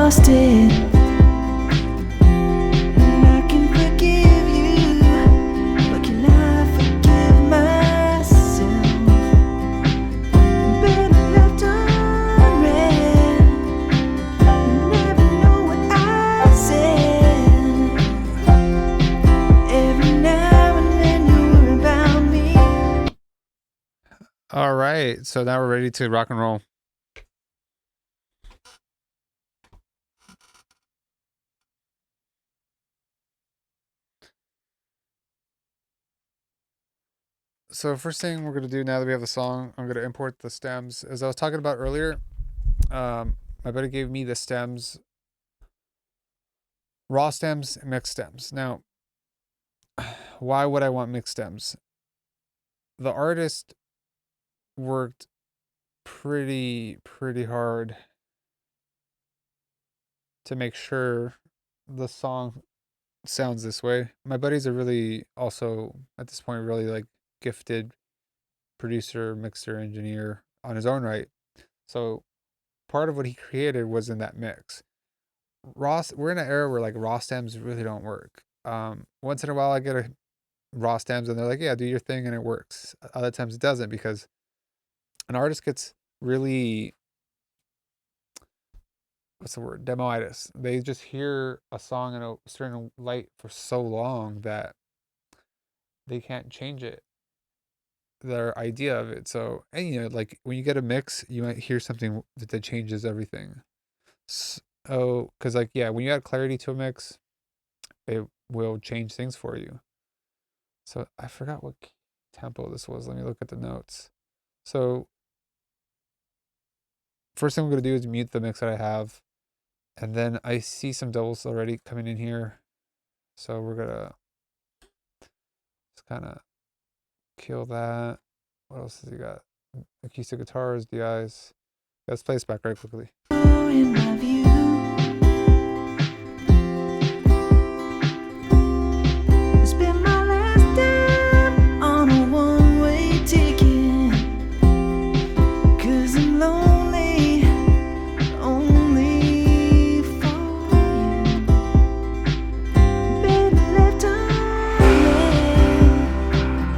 lost it. And I can forgive you, but can I forgive myself? Better left unread. You never know what I said. Every now and then you worry about me. All right, so now we're ready to rock and roll. So first thing we're gonna do now that we have the song, I'm gonna import the stems. As I was talking about earlier, my buddy gave me the stems, raw stems, and mixed stems. Now, why would I want mixed stems? The artist worked pretty hard to make sure the song sounds this way. My buddy's a really also at this point really like gifted producer, mixer, engineer on his own right. So part of what he created was in that mix. We're in an era where like raw stems really don't work. Once in a while I get a raw stems and they're like, yeah, do your thing and it works. Other times it doesn't because an artist gets really, what's the word, demoitis. They just hear a song in a certain light for so long that they can't change it, their idea of it. So, and you know, like when you get a mix, you might hear something that changes everything. So, because like, yeah, when you add clarity to a mix, it will change things for you. So I forgot what tempo this was. Let me look at the notes. So first thing I'm going to do is mute the mix that I have. And then I see some doubles already coming in here. So we're going to just kind of kill that. What else has he got? Acoustic guitars, DIs. Let's play this back right quickly. In my view, it's been my last time on a one-way ticket. 'Cause I'm lonely, only for you. Better left unread.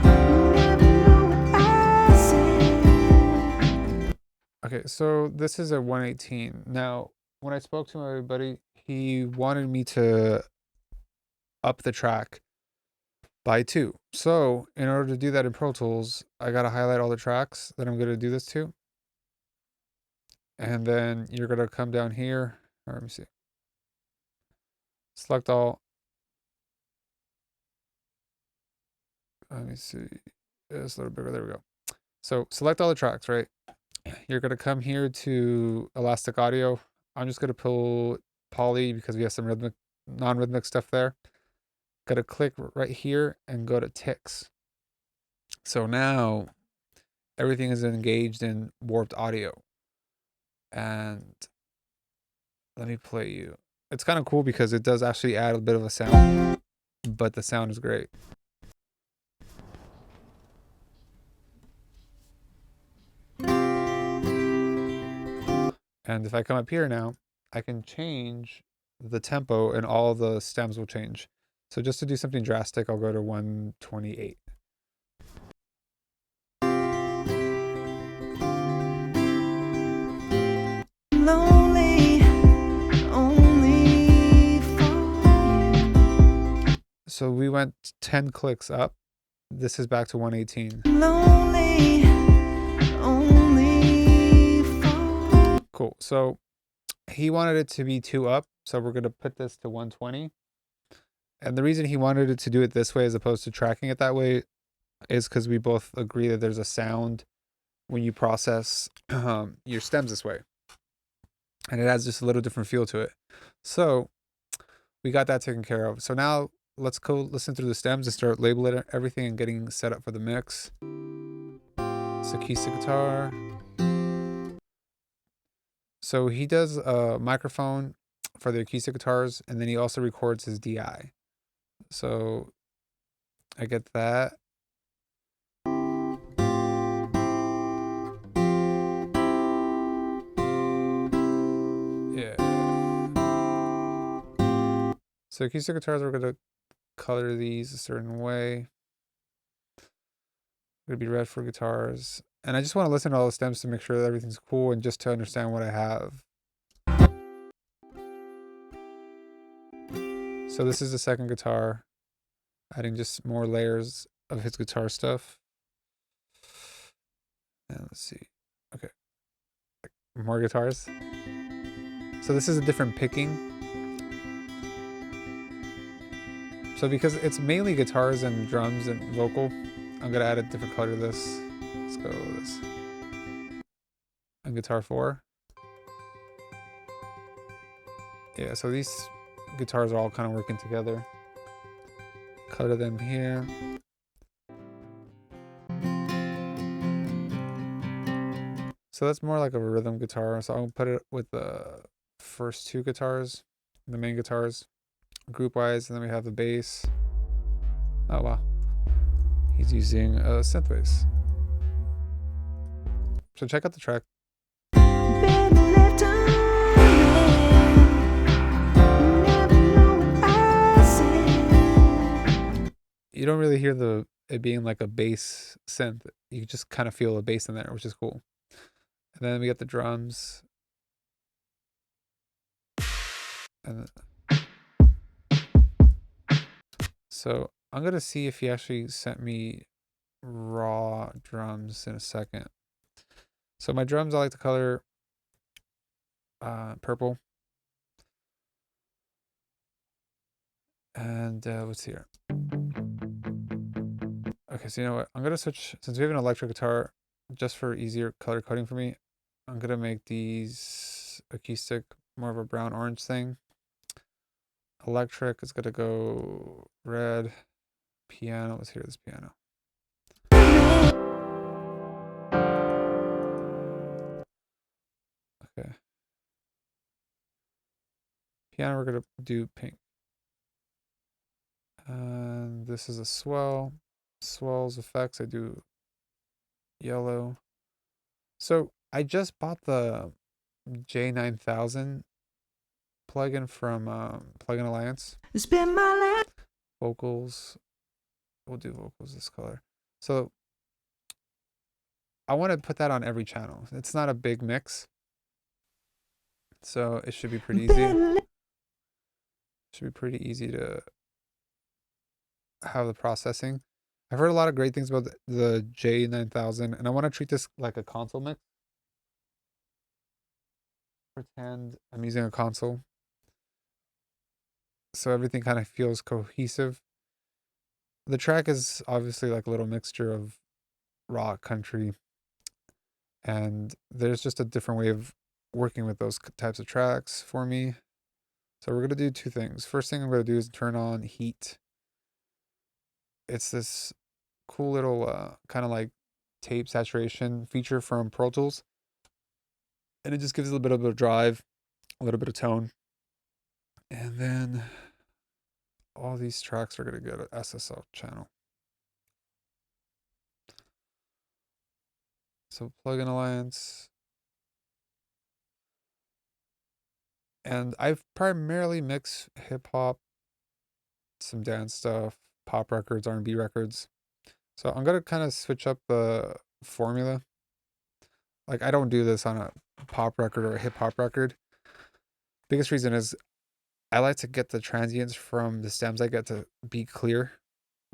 Never know what I said. Okay, so this is a 118. Now, when I spoke to my buddy, he wanted me to up the track by 2. So, in order to do that in Pro Tools, I got to highlight all the tracks that I'm going to do this to. And then you're going to come down here. Or let me see. Select all. Let me see. It's a little bigger. There we go. So, select all the tracks, right? You're going to come here to Elastic Audio. I'm just going to pull Poly because we have some rhythmic, non-rhythmic stuff there. Got to click right here and go to ticks. So now everything is engaged in warped audio. And let me play you. It's kind of cool because it does actually add a bit of a sound, but the sound is great. And if I come up here now, I can change the tempo and all the stems will change. So just to do something drastic, I'll go to 128. Lonely, only for you. So we went 10 clicks up. This is back to 118. Lonely, only for you. Cool. So he wanted it to be 2 up. So we're going to put this to 120. And the reason he wanted it to do it this way as opposed to tracking it that way is because we both agree that there's a sound when you process your stems this way. And it adds just a little different feel to it. So we got that taken care of. So now let's go listen through the stems and start labeling everything and getting set up for the mix. It's acoustic guitar. So he does a microphone for the acoustic guitars, and then he also records his DI. So I get that. Yeah. So acoustic guitars, we're gonna color these a certain way. Gonna be red for guitars. And I just want to listen to all the stems to make sure that everything's cool and just to understand what I have. So this is the second guitar, adding just more layers of his guitar stuff. And let's see. Okay. More guitars. So this is a different picking. So because it's mainly guitars and drums and vocal, I'm gonna add a different color to this. Let's go with this. And guitar 4. Yeah, so these guitars are all kind of working together. Color them here. So that's more like a rhythm guitar. So I'll put it with the first two guitars, the main guitars, group wise, and then we have the bass. Oh wow, he's using a synth bass. So check out the track. Better left undread. Never know what I said. You don't really hear it being like a bass synth. You just kind of feel a bass in there, which is cool. And then we got the drums. And so I'm gonna see if he actually sent me raw drums in a second. So my drums, I like to color purple. And let's see here. Okay, so you know what? I'm gonna switch, since we have an electric guitar, just for easier color coding for me, I'm gonna make these acoustic more of a brown orange thing. Electric is gonna go red. Piano, let's hear this piano. Okay. Piano, we're gonna do pink. And this is a swell. Swells effects, I do yellow. So I just bought the J9000 plugin from Plugin Alliance. Spend my life. Vocals, we'll do vocals this color. So I want to put that on every channel. It's not a big mix, so it should be pretty easy. Should be pretty easy to have the processing. I've heard a lot of great things about the J9000, and I want to treat this like a console mix. Pretend I'm using a console, so everything kind of feels cohesive. The track is obviously like a little mixture of rock, country, and there's just a different way of working with those types of tracks for me. So we're gonna do two things. First thing I'm gonna do is turn on heat. It's this cool little kind of like tape saturation feature from Pro Tools, and it just gives it a bit of drive, a little bit of tone, and then all these tracks are gonna get an SSL channel. So Plugin Alliance. And I've primarily mixed hip hop, some dance stuff, pop records, R&B records. So I'm gonna kind of switch up the formula. Like I don't do this on a pop record or a hip hop record. Biggest reason is I like to get the transients from the stems I get to be clear,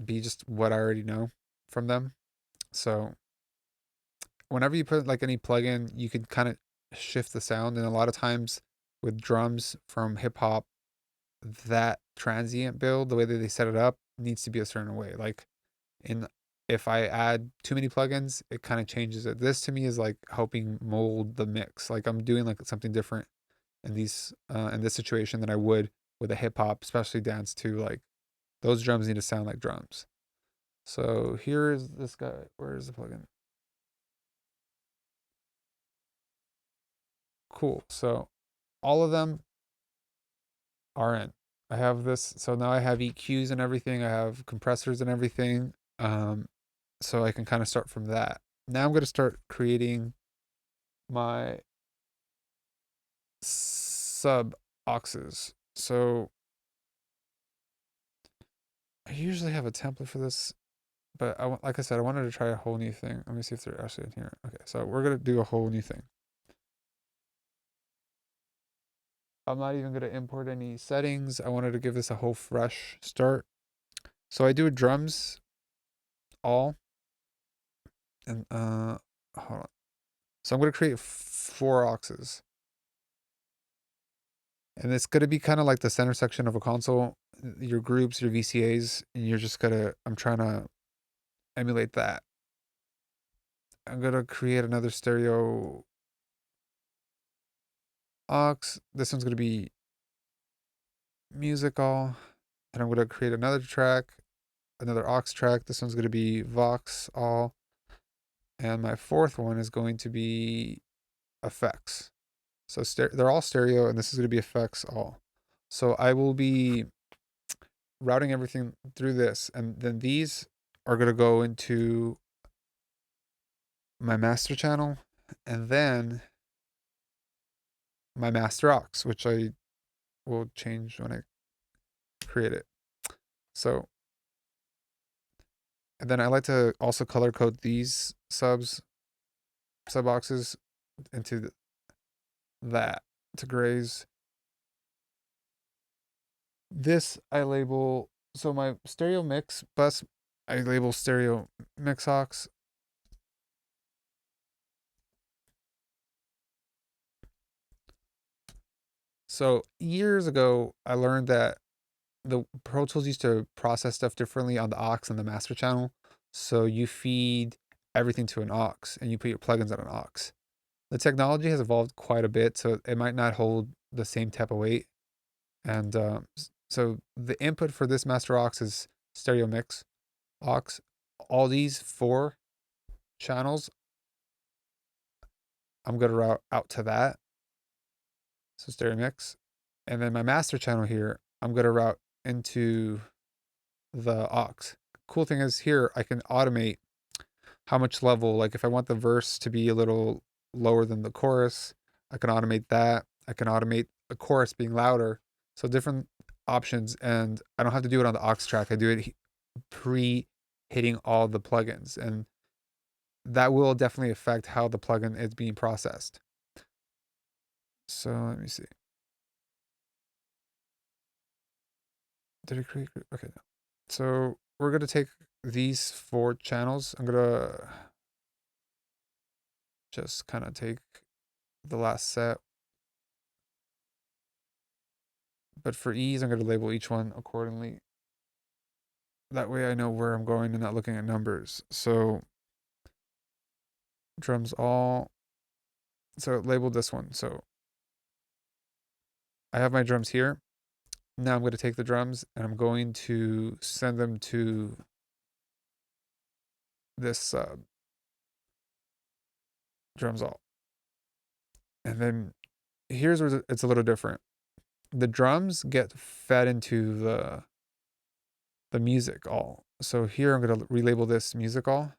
be just what I already know from them. So whenever you put like any plugin, you can kind of shift the sound, and a lot of times with drums from hip hop, that transient build, the way that they set it up, needs to be a certain way. Like if I add too many plugins, it kind of changes it. This to me is like helping mold the mix. Like I'm doing like something different in this situation than I would with a hip hop, especially dance too. Like those drums need to sound like drums. So here's this guy. Where's the plugin? Cool. So all of them are in. I have this. So now I have EQs and everything. I have compressors and everything. So I can kind of start from that. Now I'm going to start creating my sub auxes. So I usually have a template for this, but like I said, I wanted to try a whole new thing. Let me see if they're actually in here. Okay, so we're gonna do a whole new thing. I'm not even gonna import any settings. I wanted to give this a whole fresh start. So I do drums all, and hold on. So I'm gonna create 4 auxes, and it's gonna be kind of like the center section of a console. Your groups, your VCAs, and you're just gonna. I'm trying to emulate that. I'm gonna create another stereo aux. This one's gonna be music all, and I'm gonna create another track, another aux track. This one's gonna be Vox all, and my 4th one is going to be effects. So they're all stereo, and this is gonna be effects all. So I will be routing everything through this, and then these are gonna go into my master channel, and then my master aux, which I will change when I create it. So, and then I like to also color code these sub auxes into that to grays. This I label, so my stereo mix bus, I label stereo mix aux. So years ago, I learned that the Pro Tools used to process stuff differently on the aux and the master channel. So you feed everything to an aux and you put your plugins on an aux. The technology has evolved quite a bit, so it might not hold the same type of weight. And so the input for this master aux is stereo mix aux. All these 4 channels, I'm going to route out to that. So stereo mix. And then my master channel here, I'm going to route into the aux. Cool thing is here, I can automate how much level, like if I want the verse to be a little lower than the chorus, I can automate that. I can automate the chorus being louder. So different options, and I don't have to do it on the aux track. I do it pre hitting all the plugins, and that will definitely affect how the plugin is being processed. So let me see. Did it create? Okay. So we're going to take these 4 channels. I'm going to just kind of take the last set. But for ease, I'm going to label each one accordingly. That way I know where I'm going and not looking at numbers. So drums all. So label this one. So I have my drums here. Now I'm going to take the drums and I'm going to send them to this drums all. And then here's where it's a little different. The drums get fed into the music all. So here I'm going to relabel this music all.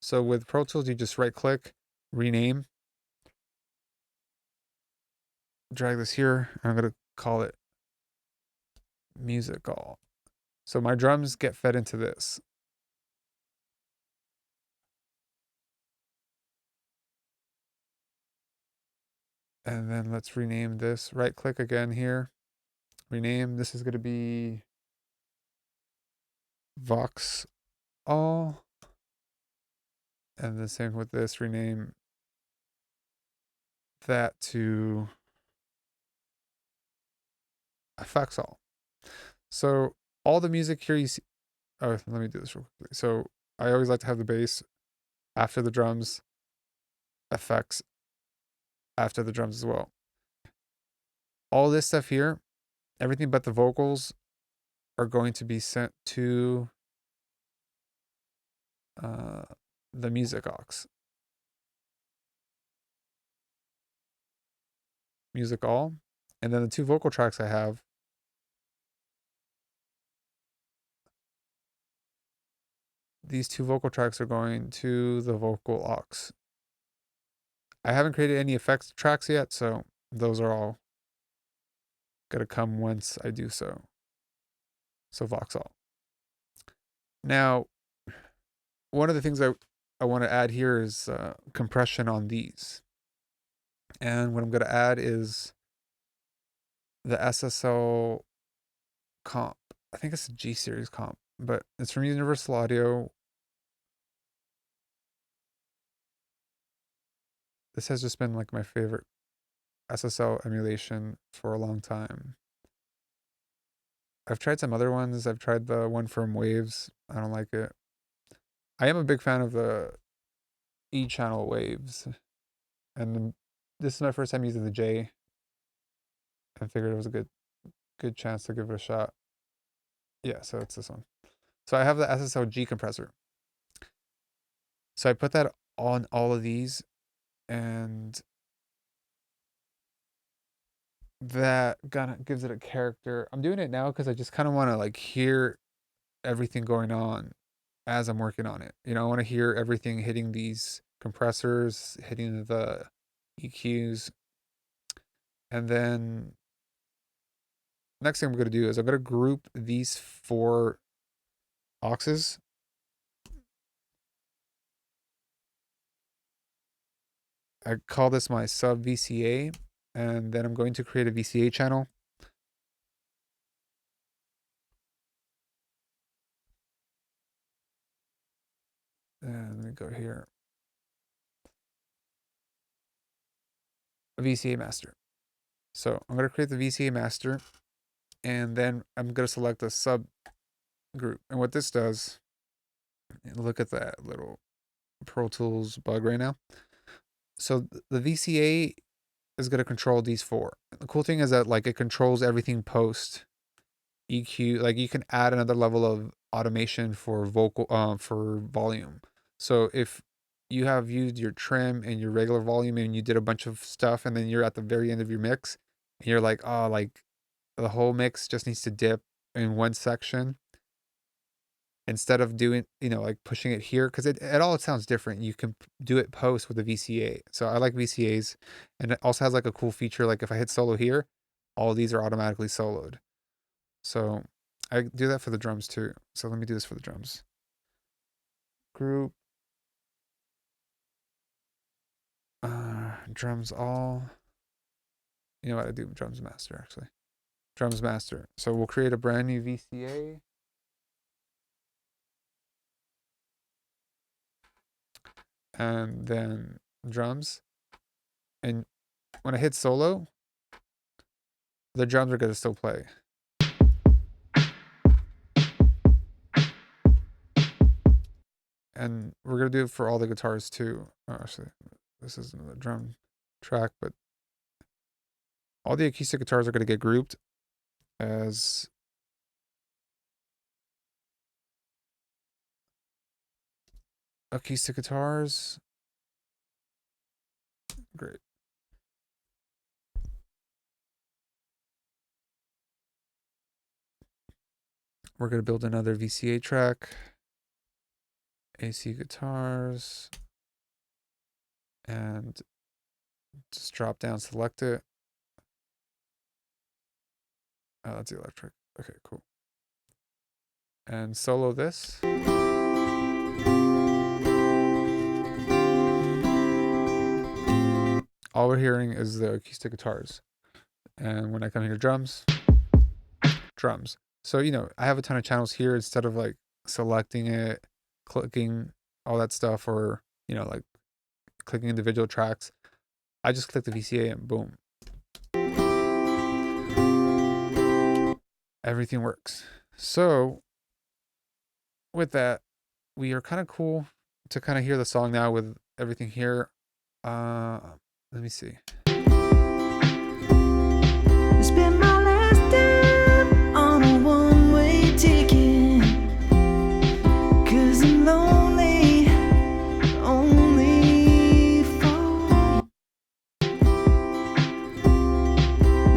So with Pro Tools, you just right click, rename, drag this here, and I'm going to call it music all. So my drums get fed into this. And then let's rename this. Right click again here. Rename. This is going to be Vox all. And the same with this. Rename that to effects all. So all the music here you see. Oh, let me do this real quickly. So I always like to have the bass after the drums, effects after the drums as well. All this stuff here, everything but the vocals are going to be sent to the music aux. Music all. And then the 2 vocal tracks I have, these 2 vocal tracks are going to the vocal aux. I haven't created any effects tracks yet, so those are all going to come once I do so. So Vox all. Now, one of the things I want to add here is compression on these. And what I'm going to add is the SSL comp. I think it's a G series comp, but it's from Universal Audio. This has just been like my favorite SSL emulation for a long time. I've tried some other ones. I've tried the one from Waves. I don't like it. I am a big fan of the E-channel Waves. And this is my first time using the J. I figured it was a good chance to give it a shot. Yeah, so it's this one. So I have the SSL-G compressor. So I put that on all of these, and that kind of gives it a character. I'm doing it now because I just kind of want to like hear everything going on as I'm working on it. You know, I want to hear everything hitting these compressors, hitting the EQs. And then next thing I'm going to do is I'm going to group these 4 auxes. I call this my sub VCA, and then I'm going to create a VCA channel. And let me go here. A VCA master. So I'm going to create the VCA master, and then I'm going to select a sub group. And what this does, look at that little Pro Tools bug right now. So the VCA is going to control these 4. The cool thing is that like it controls everything post EQ. Like you can add another level of automation for for volume. So if you have used your trim and your regular volume and you did a bunch of stuff, and then you're at the very end of your mix and you're like, oh, like the whole mix just needs to dip in one section, instead of doing, you know, like pushing it here, because it all sounds different. You can do it post with a VCA. So I like VCAs, and it also has like a cool feature. Like if I hit solo here, all these are automatically soloed. So I do that for the drums too. So let me do this for the drums. Group. Drums all. You know what, I do drums master actually. Drums master. So we'll create a brand new VCA. And then drums. And when I hit solo, the drums are going to still play. And we're going to do it for all the guitars too. Oh, actually, this isn't a drum track, but all the acoustic guitars are going to get grouped as acoustic guitars. Great. We're going to build another VCA track. AC guitars. And just drop down, select it. Oh, that's the electric. Okay, cool. And solo this. All we're hearing is the acoustic guitars. And when I come here to drums, drums. So, you know, I have a ton of channels here. Instead of like selecting it, clicking all that stuff, or, you know, like clicking individual tracks, I just click the VCA and boom. Everything works. So with that, we are kind of cool to kind of hear the song now with everything here. Let me see. Spend my last dime on a one-way ticket, 'cause I'm lonely, only for.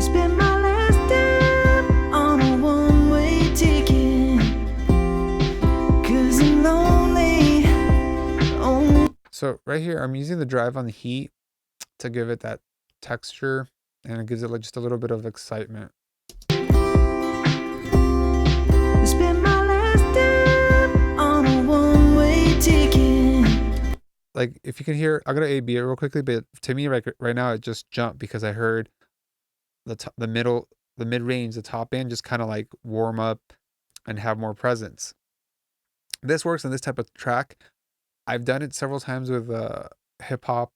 Spend my last dime on a one-way ticket, 'cause I'm lonely, only. So right here, I'm using the drive on the heat to give it that texture, and it gives it like just a little bit of excitement. Spend my last dime ticking. Like if you can hear, I'm gonna A/B it real quickly, but to me right now it just jumped because I heard the mid range, the top end just kind of like warm up and have more presence. This works in this type of track. I've done it several times with hip hop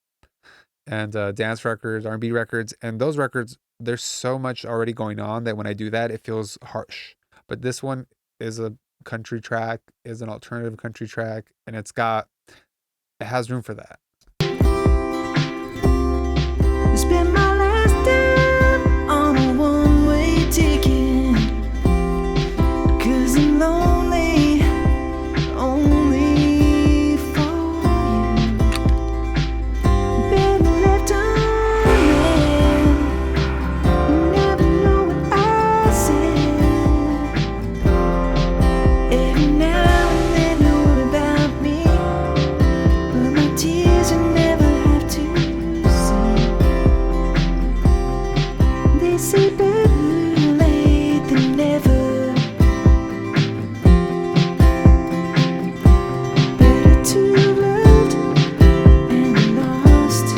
and dance records, R&B records, and those records, there's so much already going on that when I do that, it feels harsh. But this one is a country track, is an alternative country track, and it has room for that. Spend my last dime on a one-way ticket, 'cause I'm lonely, only for you. Better left undread. You never know what I said. Every now and then you worry about me, but my tears you never have to see. They say better late than never. Better to have loved and lost.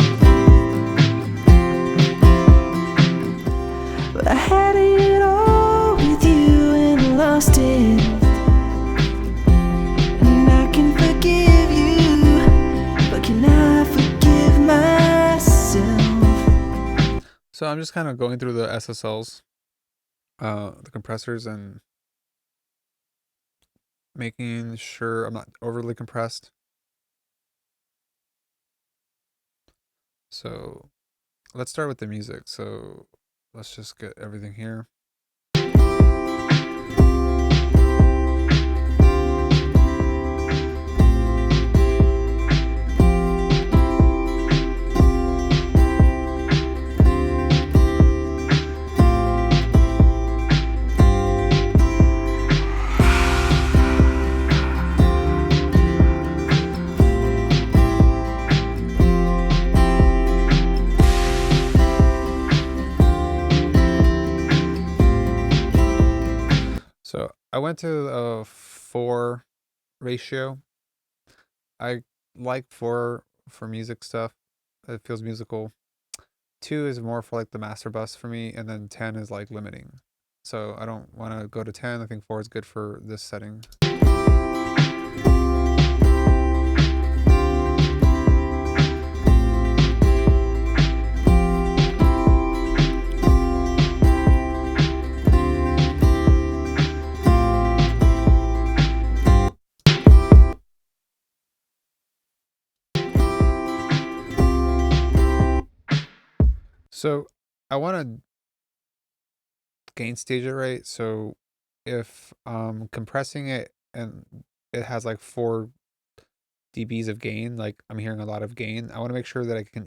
But I had it all with you and I lost it. And I can forgive you, but can I forgive myself? So I'm just kind of going through the SSLs, the compressors, and making sure I'm not overly compressed. So let's start with the music. So let's just get everything here. So I went to a 4 ratio. I like 4 for music stuff. It feels musical. 2 is more for like the master bus for me, and then 10 is like limiting. So I don't want to go to 10. I think 4 is good for this setting. So I want to gain stage it right. So if compressing it and it has like 4 dBs of gain, like I'm hearing a lot of gain, I want to make sure that I can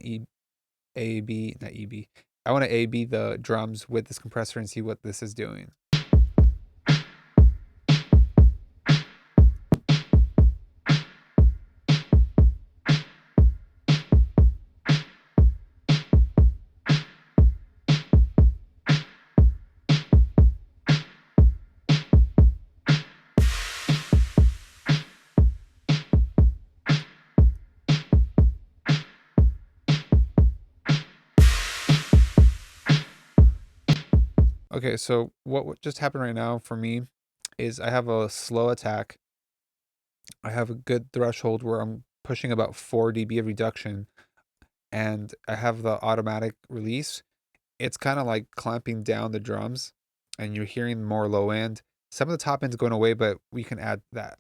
I want to A/B the drums with this compressor and see what this is doing. Okay, so what just happened right now for me is I have a slow attack. I have a good threshold where I'm pushing about 4 dB of reduction, and I have the automatic release. It's kind of like clamping down the drums, and you're hearing more low end. Some of the top end's going away, but we can add that.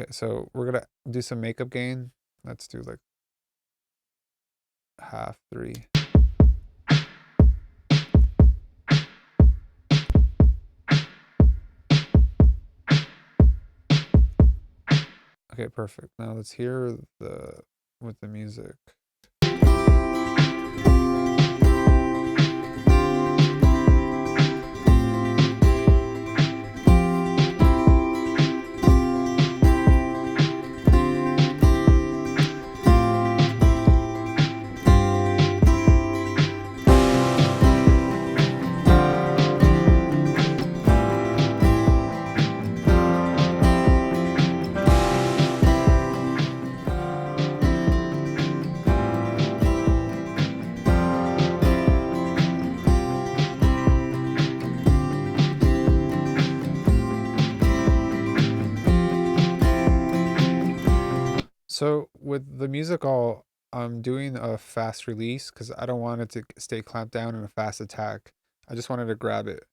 Okay, so we're gonna do some makeup gain. Let's do like 1/2, 3. Okay, perfect. Now let's hear with the music. So with the music all, I'm doing a fast release because I don't want it to stay clamped down in a fast attack. I just wanted to grab it.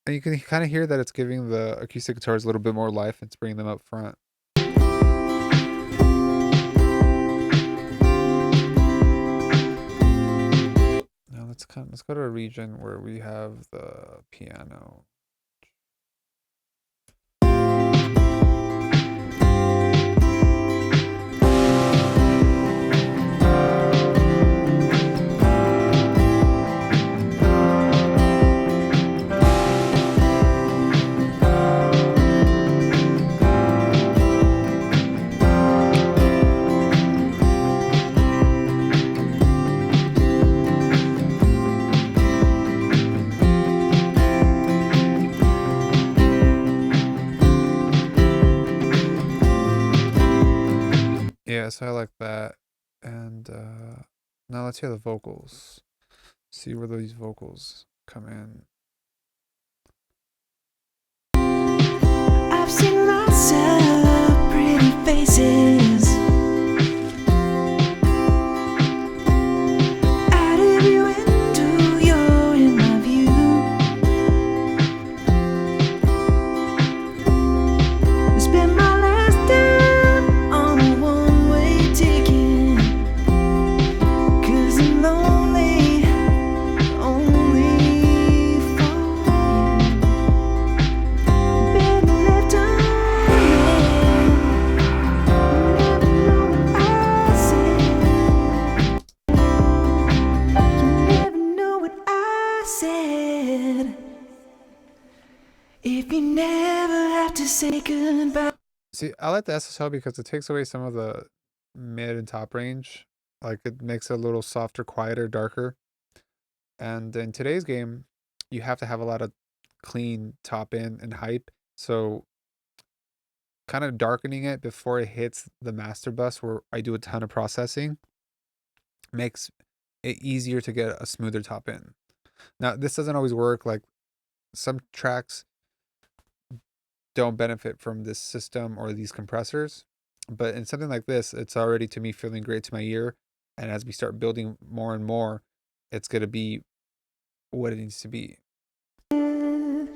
And you can kind of hear that it's giving the acoustic guitars a little bit more life. It's bringing them up front. Now let's go to a region where we have the piano. Yeah, so I like that. And now let's hear the vocals. See where these vocals come in. I've seen lots of pretty faces out of your window, you're in my view. Spend my last dime on a one-way ticket, 'cause I'm lonely, only for you. Better left undread. Never know what I said. You never know what I said. If you never have to say goodbye. See, I like the SSL because it takes away some of the mid and top range. Like it makes it a little softer, quieter, darker. And in today's game, you have to have a lot of clean top end and hype. So kind of darkening it before it hits the master bus where I do a ton of processing makes it easier to get a smoother top end. Now, this doesn't always work. Like some tracks don't benefit from this system or these compressors. But in something like this, it's already to me feeling great to my ear. And as we start building more and more, it's going to be what it needs to be. You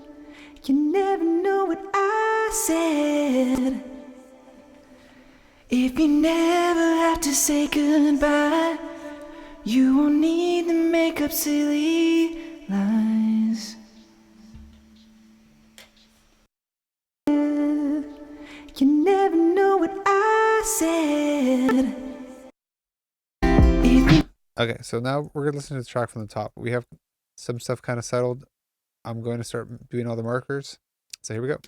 never know what I said. If you never have to say goodbye, you won't need to make up silly lies. You never know what I said. If you Okay, so now we're going to listen to the track from the top. We have some stuff kind of settled. I'm going to start doing all the markers. So here we go.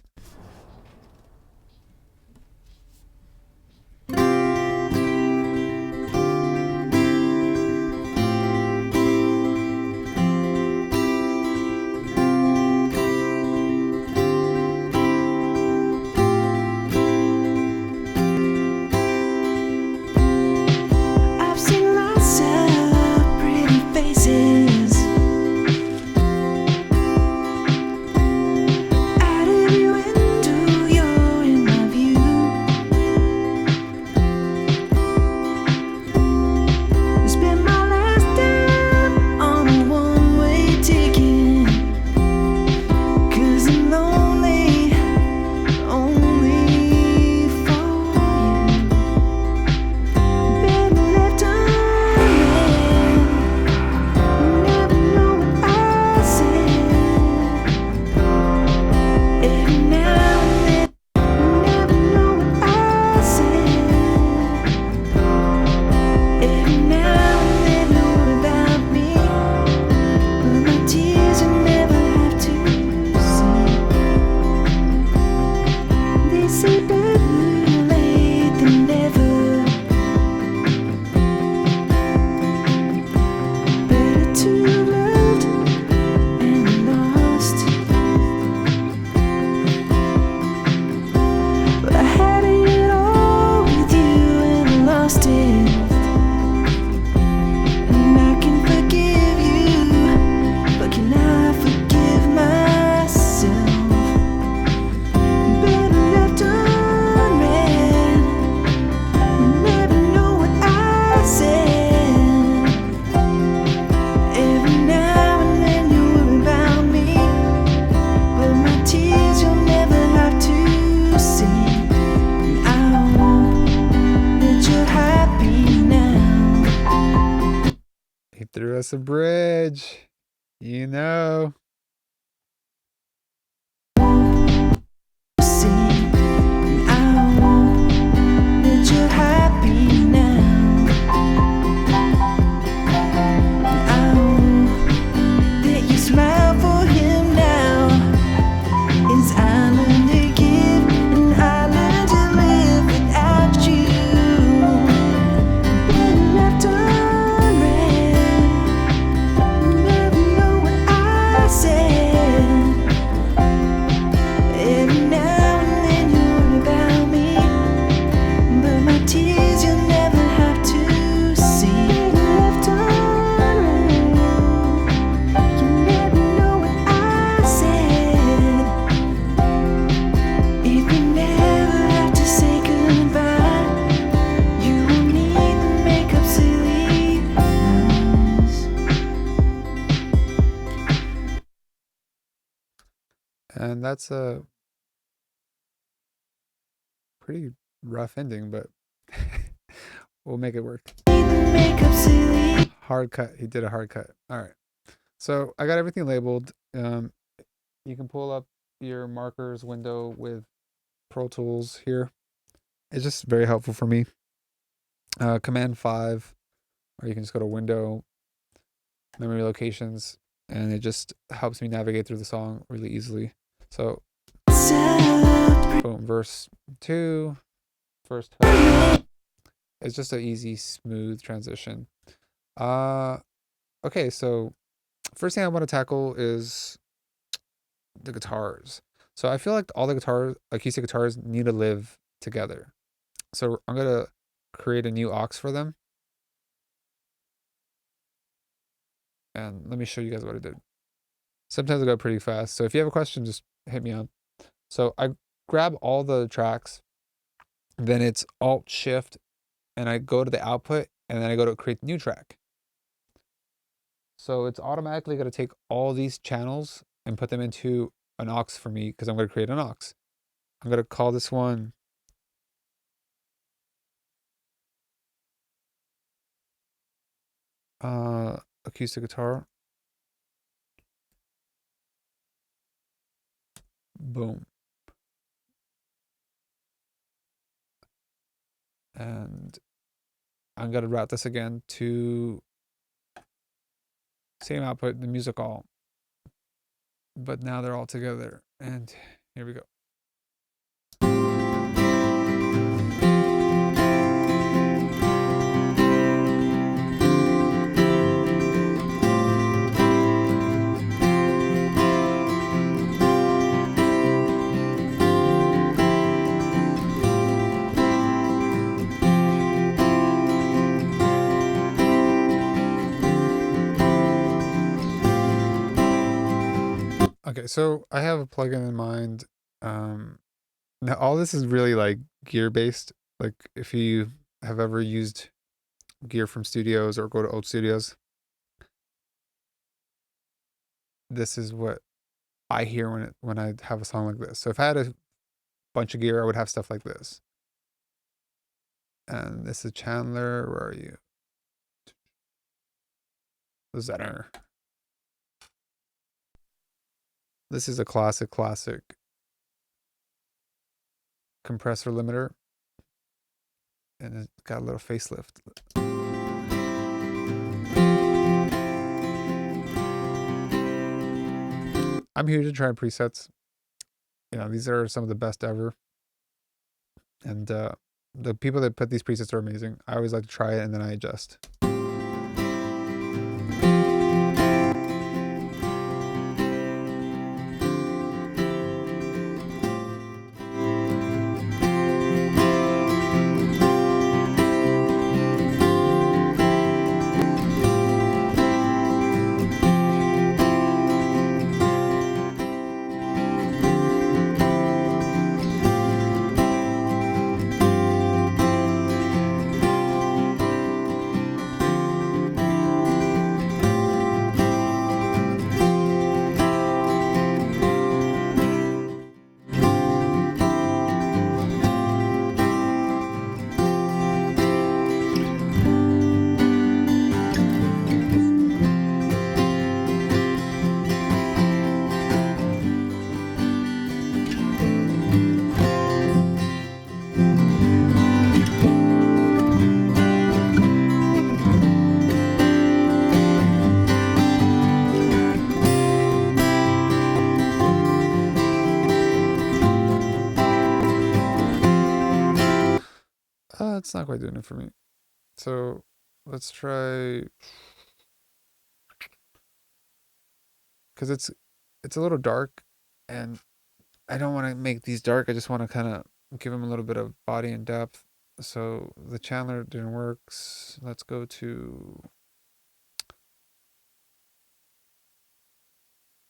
I've seen lots of pretty faces out of your window. threw us a bridge. You know. See, I hope that you're happy now. I hope that you smile for him now. As I learn to give and I learn to live without you. Better left unread. You never know what I said. Every now and then you worry about me, but my tears you'll never have to see. Left unread. You never know what I said. If we never have to say goodbye, you won't need to make up silly lies. And that's a pretty rough ending, but we'll make it work. Need to make up silly. Hard cut. He did a hard cut. All right. So I got everything labeled. You can pull up your markers window with Pro Tools here. It's just very helpful for me. Command 5, or you can just go to Window, Memory Locations, and it just helps me navigate through the song really easily. So, boom, verse 2, first hook. It's just an easy, smooth transition. Okay, so first thing I want to tackle is the guitars. So I feel like all the guitars, acoustic guitars, need to live together. So I'm gonna create a new aux for them. And let me show you guys what I did. Sometimes I go pretty fast. So if you have a question, just hit me up. So I grab all the tracks, then it's Alt Shift, and I go to the output, and then I go to create the new track. So it's automatically going to take all these channels and put them into an aux for me because I'm going to create an aux. I'm going to call this one acoustic guitar. Boom. And I'm going to route this again to same output, the music all. But now they're all together. And here we go. Okay, so I have a plugin in mind. Now all this is really like gear based. Like if you have ever used gear from studios or go to old studios, this is what I hear when I have a song like this. So if I had a bunch of gear, I would have stuff like this. And this is Chandler. Where are you? The Zener. This is a classic compressor limiter, and it's got a little facelift. I'm here to try presets. You know, these are some of the best ever. And the people that put these presets are amazing. I always like to try it and then I adjust. it's not quite doing it for me. So let's try, because it's a little dark, and I don't want to make these dark. I just want to kind of give them a little bit of body and depth. So the Chandler didn't work. Let's go to,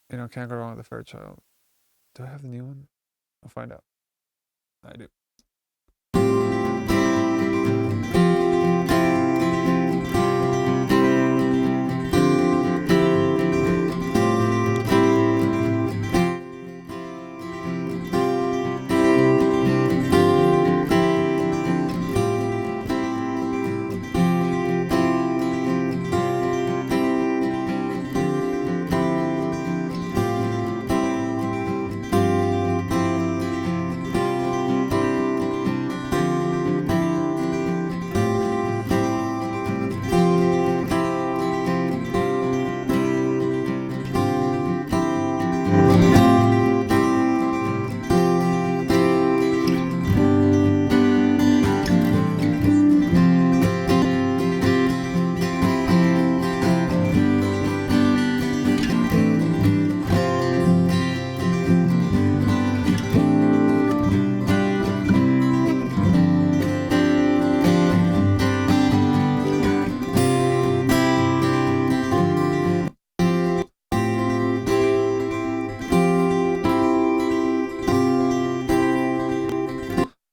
can't go wrong with the Fairchild. Do I have the new one? I'll find out. I do.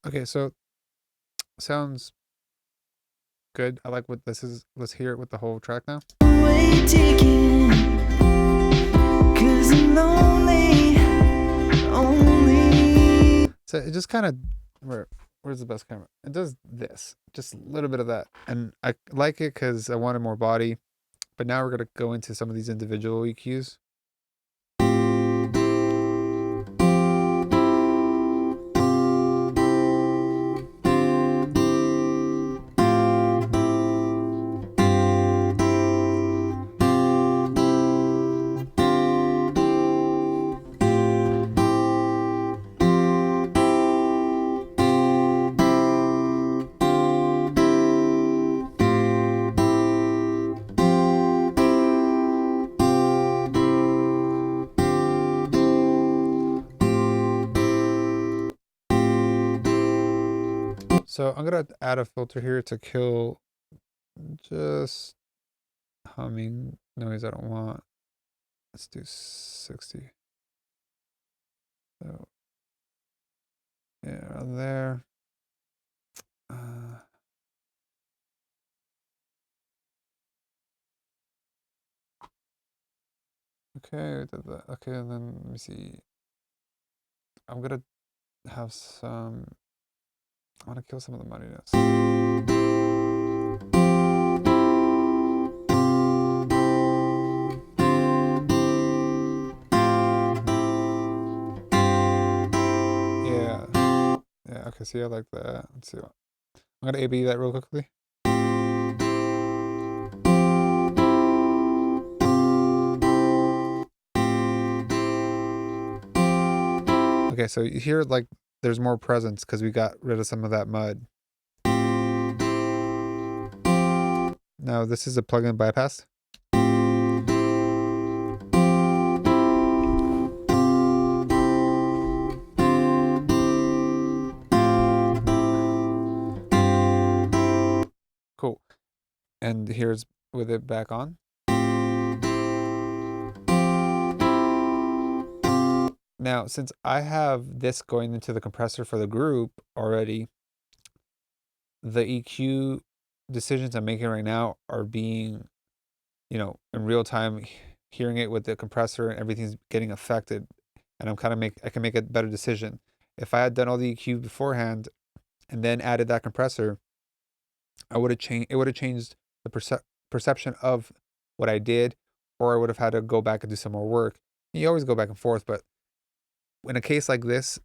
Okay, so sounds good. I like what this is. Let's hear it with the whole track now. Away taken, 'cause I'm lonely, only. So it just kind of, where's the best camera? It does this, just a little bit of that. And I like it because I wanted more body. But now we're going to go into some of these individual EQs. So I'm going to add a filter here to kill just humming noise I don't want. Let's do 60. So yeah, around there. Okay, we did that. Okay, and then let me see. I'm gonna have some. I want to kill some of the muddiness. Yeah. Yeah, okay, see, I like that. Let's see. I'm gonna A/B that real quickly. Okay, so you hear like there's more presence because we got rid of some of that mud. Now this is a plugin bypass. Cool. And here's with it back on. Now, since I have this going into the compressor for the group already, the EQ decisions I'm making right now are being, in real time, hearing it with the compressor and everything's getting affected. And I can make a better decision. If I had done all the EQ beforehand and then added that compressor, it would have changed the perception of what I did, or I would have had to go back and do some more work. You always go back and forth, but in a case like this,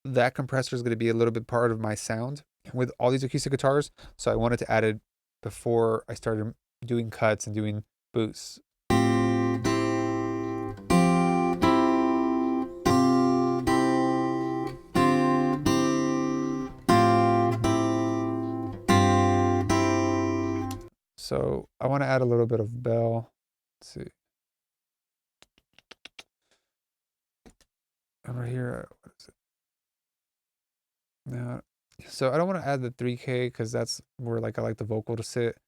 that compressor is going to be a little bit part of my sound with all these acoustic guitars. So I wanted to add it before I started doing cuts and doing boosts. So I want to add a little bit of bell. Let's see. Over here, what is it? Now, so I don't want to add the 3K because that's where like I like the vocal to sit.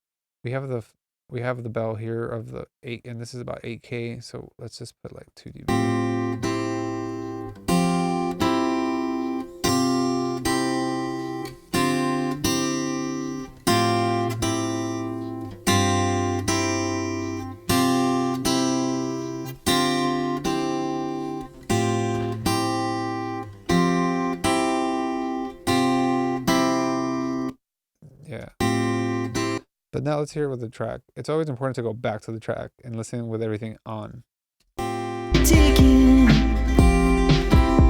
We have the bell here of the 8, and this is about 8K. So let's just put like 2 dB. Yeah. But now let's hear it with the track. It's always important to go back to the track and listen with everything on. Taking,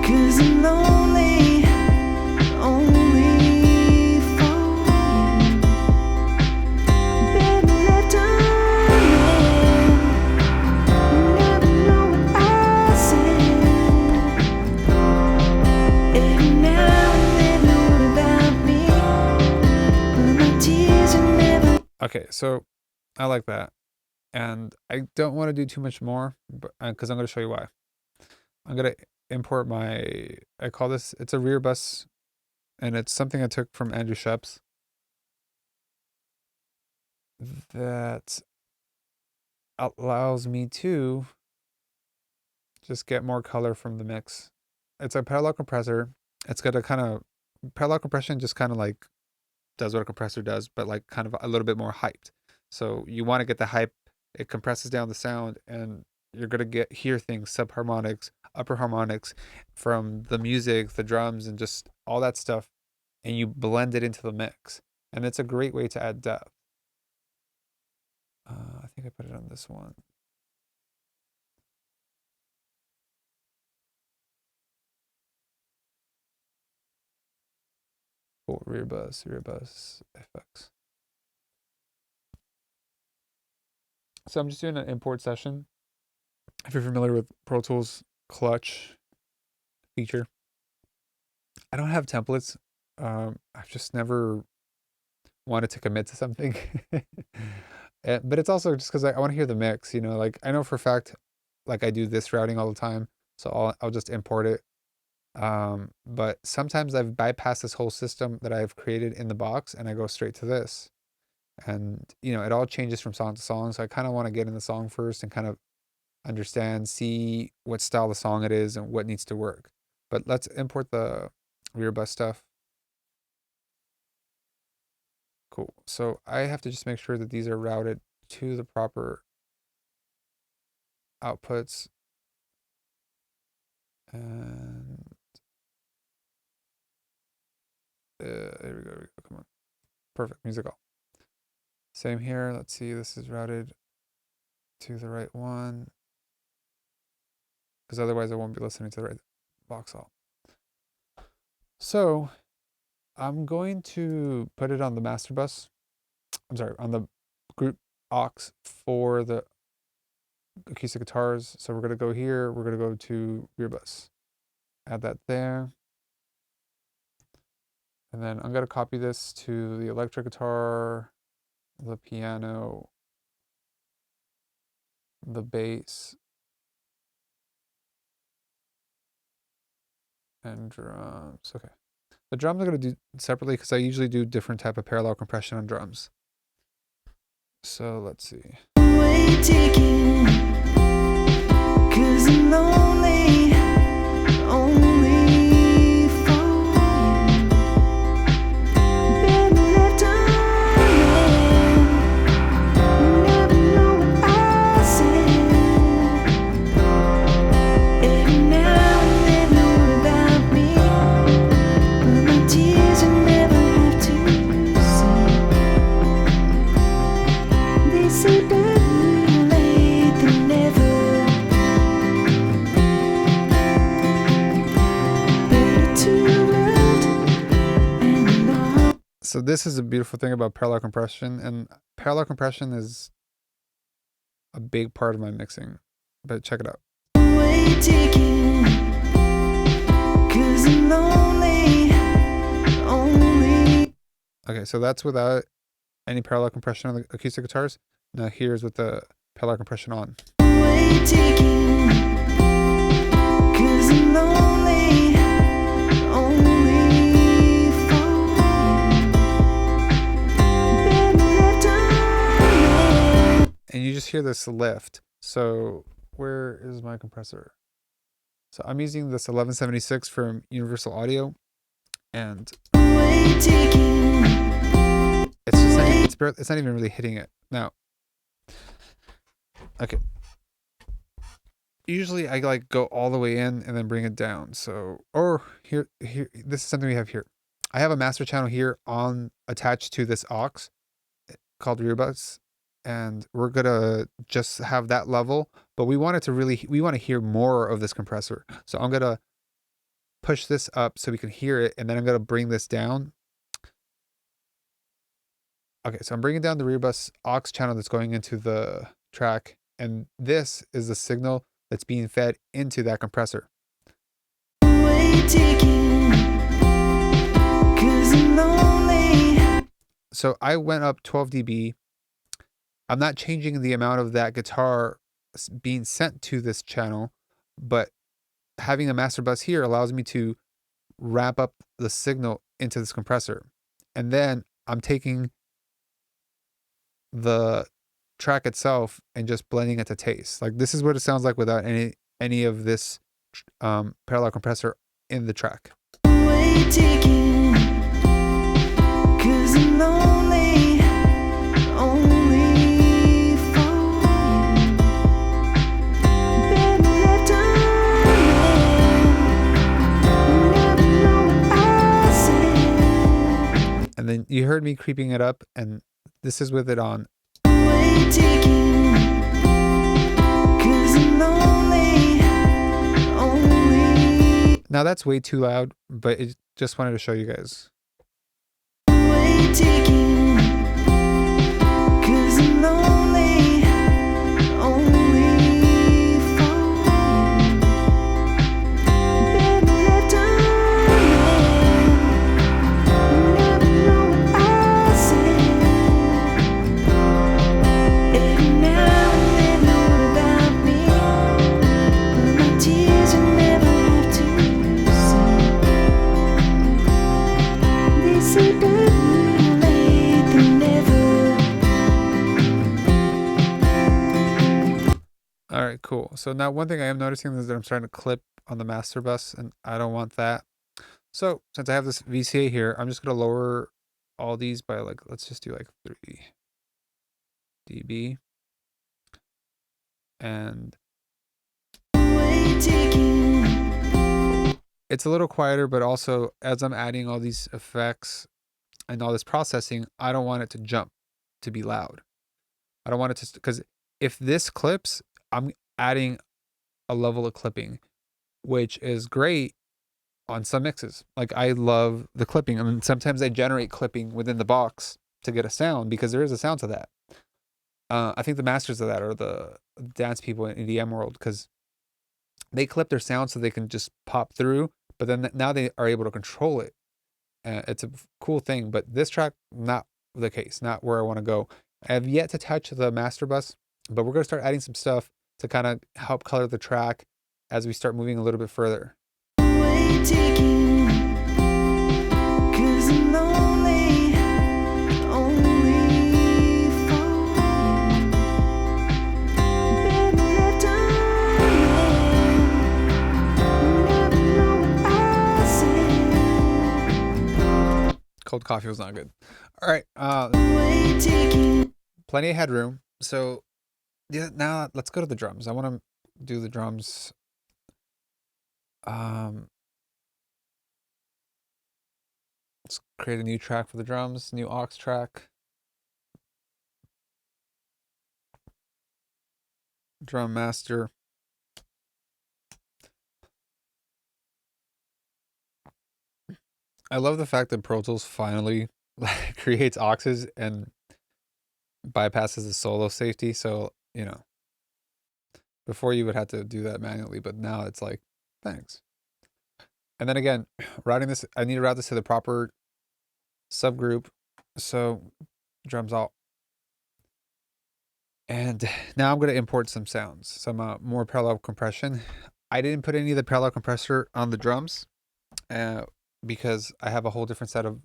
'cause I'm lonely, only for you. Better left undread. Never know what I said. Every now and then wrote about me, but my tears are never. Okay, so I like that. And I don't want to do too much more, but because I'm going to show you why. I'm going to import I call this, it's a rear bus, and it's something I took from Andrew Sheps that allows me to just get more color from the mix. It's a parallel compressor. It's got a kind of, parallel compression just kind of like does what a compressor does, but like kind of a little bit more hyped. So you want to get the hype. It compresses down the sound, and you're gonna hear things, subharmonics, upper harmonics, from the music, the drums, and just all that stuff, and you blend it into the mix. And it's a great way to add depth. I think I put it on this one. Oh, rear bus effects. So I'm just doing an import session. If you're familiar with Pro Tools Clutch feature, I don't have templates. I've just never wanted to commit to something. But it's also just because I want to hear the mix, you know, like I know for a fact, like I do this routing all the time, so I'll just import it. But sometimes I've bypassed this whole system that I've created in the box, and I go straight to this. And, you know, it all changes from song to song. So I kind of want to get in the song first and kind of understand, see what style of song it is and what needs to work. But let's import the rear bus stuff. Cool. So I have to just make sure that these are routed to the proper outputs. And there we go. Come on. Perfect. Musical. Same here. Let's see. This is routed to the right one, because otherwise I won't be listening to the right box all. So I'm going to put it on the master bus. I'm sorry, on the group aux for the acoustic guitars. So we're going to go here. We're going to go to rear bus. Add that there. And then I'm going to copy this to the electric guitar, the piano, the bass, and drums. Okay. The drums I'm going to do separately because I usually do different type of parallel compression on drums. So let's see. Taking, 'cause I'm lonely, only for you. Better left undread. Never know what I said. Every now and then wrote about me, but my tears I never have to see. They say better late than never. Better to left and long. So this is a beautiful thing about parallel compression, and parallel compression is a big part of my mixing. But check it out. Taking, 'cause I'm lonely, only. Okay, so that's without any parallel compression on the acoustic guitars. Now here's with the parallel compression on. Taking, 'cause I'm lonely, only for you. Better left undread. And you just hear this lift. So where is my compressor? So I'm using this 1176 from Universal Audio, and Taking, it's just not, it's not even really hitting it now. Okay. Usually I like go all the way in and then bring it down. So, or here, this is something we have here. I have a master channel here on attached to this aux called rear bus, and we're gonna just have that level, but we want it to really, we want to hear more of this compressor. So I'm gonna push this up so we can hear it, and then I'm gonna bring this down. Okay, so I'm bringing down the rear bus aux channel that's going into the track, and this is the signal that's being fed into that compressor. taking, 'cause I'm lonely. So I went up 12 dB. I'm not changing the amount of that guitar being sent to this channel, but having a master bus here allows me to wrap up the signal into this compressor. And then I'm taking the track itself and just blending it to taste. Like this is what it sounds like without any of this parallel compressor in the track. Taking, 'cause I'm lonely, only for you. Better left undread. Never know what I said. And then you heard me creeping it up, and this is with it on. Taking, 'cause I'm lonely, only. Now that's way too loud, but it just wanted to show you guys. Taking, 'cause I'm lonely, only for you. Better left undread. Never know what I said. Every now and then know about me, but my tears you never have to see. They say better late than never. All right, cool. So now one thing I am noticing is that I'm starting to clip on the master bus, and I don't want that. So since I have this VCA here, I'm just gonna lower all these by like, let's just do like 3 dB. And Taking, it's a little quieter, but also as I'm adding all these effects and all this processing, I don't want it to jump to be loud. I don't want it to, because if this clips, I'm adding a level of clipping, which is great on some mixes. Like I love the clipping. I mean, sometimes I generate clipping within the box to get a sound because there is a sound to that. I think the masters of that are the dance people in EDM world, because they clip their sound so they can just pop through, but then now they are able to control it. It's a cool thing, but this track, not the case, not where I want to go. I have yet to touch the master bus, but we're going to start adding some stuff to kind of help color the track as we start moving a little bit further. taking, 'cause I'm lonely, only for you. Better left undread. Never know what I said. Cold coffee was not good. All right. Taking, Plenty of headroom. So yeah, now let's go to the drums. I want to do the drums. Let's create a new track for the drums, new aux track. Drum master. I love the fact that Pro Tools finally creates auxes and bypasses the solo safety. So, you know, before you would have to do that manually, but now it's like, thanks. And then again, routing this, I need to route this to the proper subgroup. So drums out. And now I'm going to import some sounds, some more parallel compression. I didn't put any of the parallel compressor on the drums because I have a whole different set of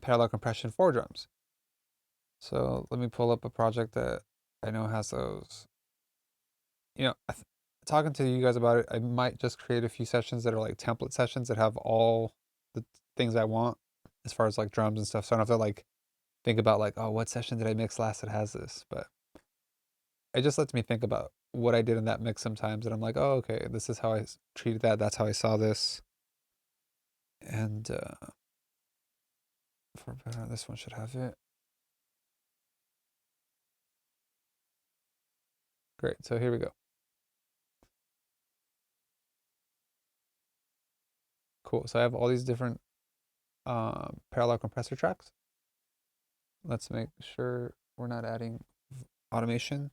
parallel compression for drums. So let me pull up a project that I know has those. You know, talking to you guys about it, I might just create a few sessions that are like template sessions that have all the things I want as far as like drums and stuff. So I don't have to like think about like, oh, what session did I mix last that has this? But it just lets me think about what I did in that mix sometimes. And I'm like, oh, okay, this is how I treated that. That's how I saw this. And for better, this one should have it. Great. So here we go. Cool. So I have all these different parallel compressor tracks. Let's make sure we're not adding automation.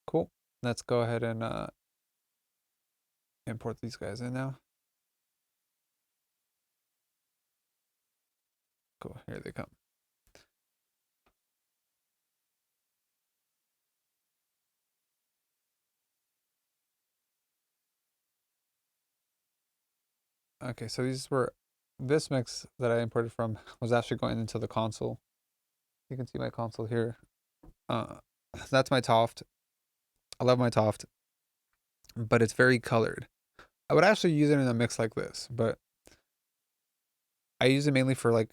Cool. Let's go ahead and import these guys in now. Cool. Here they come. Okay, so this mix that I imported from was actually going into the console. You can see my console here. That's my Toft. I love my Toft, but it's very colored. I would actually use it in a mix like this, but I use it mainly for like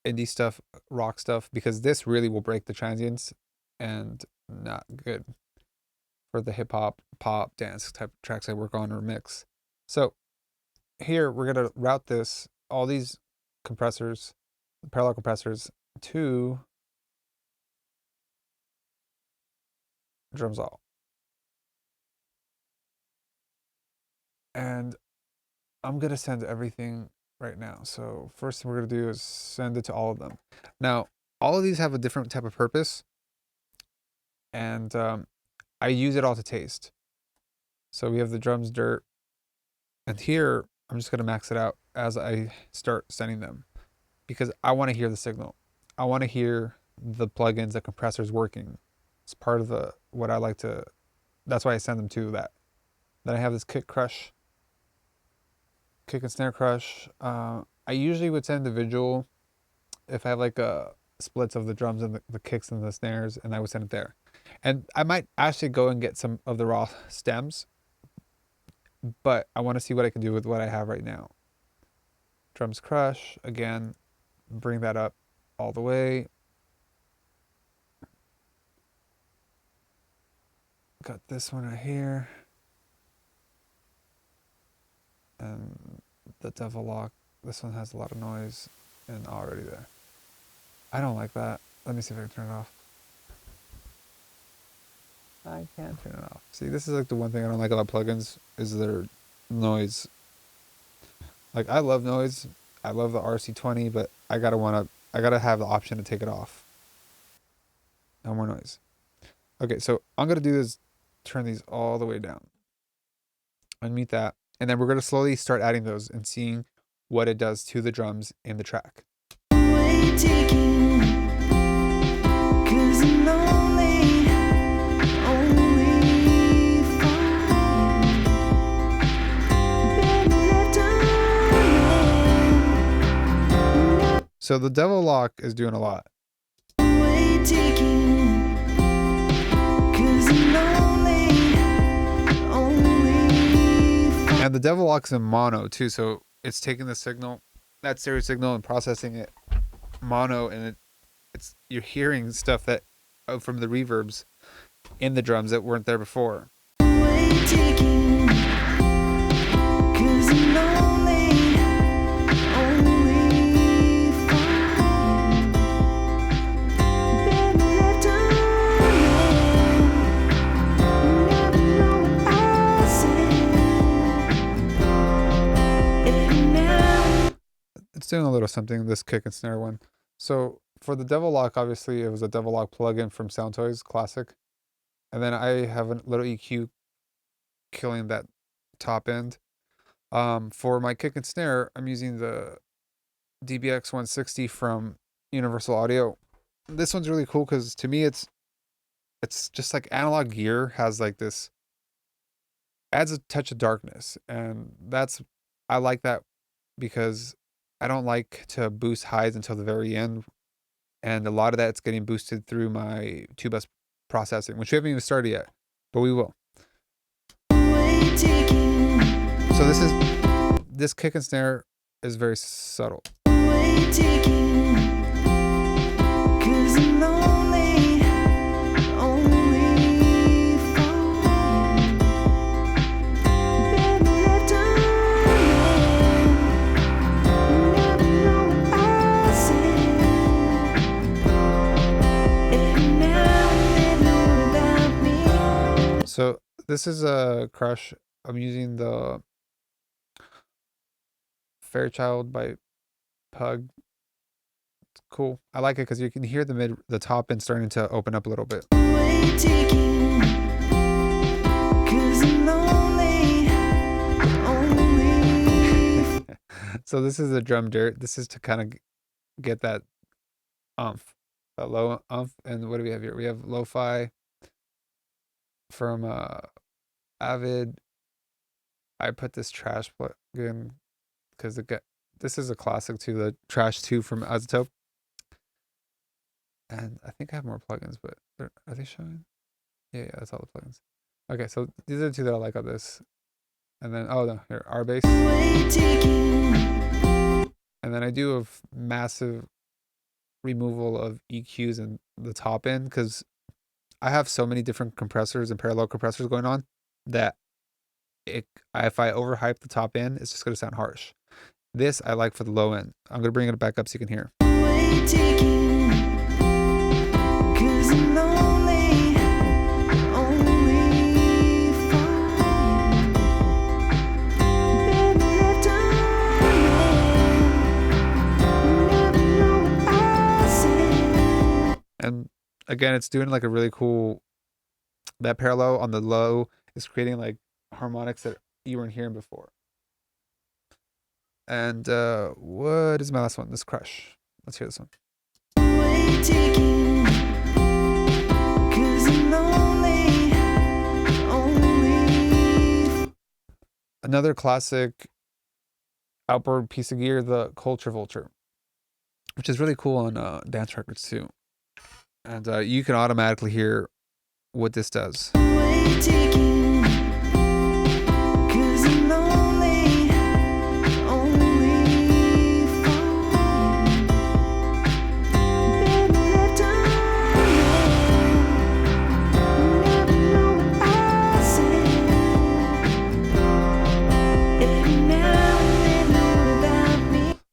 indie stuff, rock stuff, because this really will break the transients and not good for the hip hop, pop, dance type of tracks I work on or mix. So here we're gonna route all these compressors, parallel compressors, to drums all. And I'm gonna send everything right now. So first thing we're gonna do is send it to all of them. Now, all of these have a different type of purpose, and I use it all to taste. So we have the drums dirt, and here I'm just gonna max it out as I start sending them because I want to hear the signal. I want to hear the plugins, the compressors working. It's part of what I like to. That's why I send them to that. Then I have this kick and snare crush. I usually would send individual if I have like splits of the drums and the kicks and the snares, and I would send it there. And I might actually go and get some of the raw stems, but I want to see what I can do with what I have right now. Drums crush, again, bring that up all the way. Got this one right here. And the devil lock, this one has a lot of noise and already there. I don't like that. Let me see if I can turn it off. I can't turn it off. See, this is like the one thing I don't like about plugins is their noise. Like I love noise. I love the RC20, but I gotta have the option to take it off. No more noise. Okay, so I'm gonna do is turn these all the way down. Unmute that. And then we're gonna slowly start adding those and seeing what it does to the drums in the track. So the devil lock is doing a lot. And the devil lock's in mono too, so it's taking the signal, that stereo signal, and processing it mono, and it's you're hearing stuff that from the reverbs in the drums that weren't there before. It's doing a little something, this kick and snare one. So for the devil lock, obviously it was a devil lock plugin from Soundtoys Classic. And then I have a little EQ killing that top end. For my kick and snare, I'm using the DBX 160 from Universal Audio. this one's really cool because to me it's just like analog gear has like this adds a touch of darkness, and that's I like that because I don't like to boost highs until the very end, and a lot of that's getting boosted through my 2-bus processing, which we haven't even started yet, but we will. So this kick and snare is very subtle. So this is a Crush. I'm using the Fairchild by Pug. It's cool. I like it because you can hear the top end starting to open up a little bit. So this is a drum dirt. This is to kind of get that umph, that low umph. And what do we have here? We have lo-fi from Avid. I put this trash plugin because this is a classic too, the Trash 2 from Isotope. And I think I have more plugins, but are they showing? Yeah, that's all the plugins. Okay, so these are the two that I like on this. And then, oh no, here, R-Bass. And then I do a massive removal of EQs in the top end because I have so many different compressors and parallel compressors going on that if I overhype the top end, it's just going to sound harsh. This I like for the low end. I'm going to bring it back up so you can hear. And again, it's doing like a really cool, that parallel on the low is creating like harmonics that you weren't hearing before. And what is my last one? This Crush. Let's hear this one. Another classic outboard piece of gear, the Culture Vulture, which is really cool on dance records too. And you can automatically hear what this does.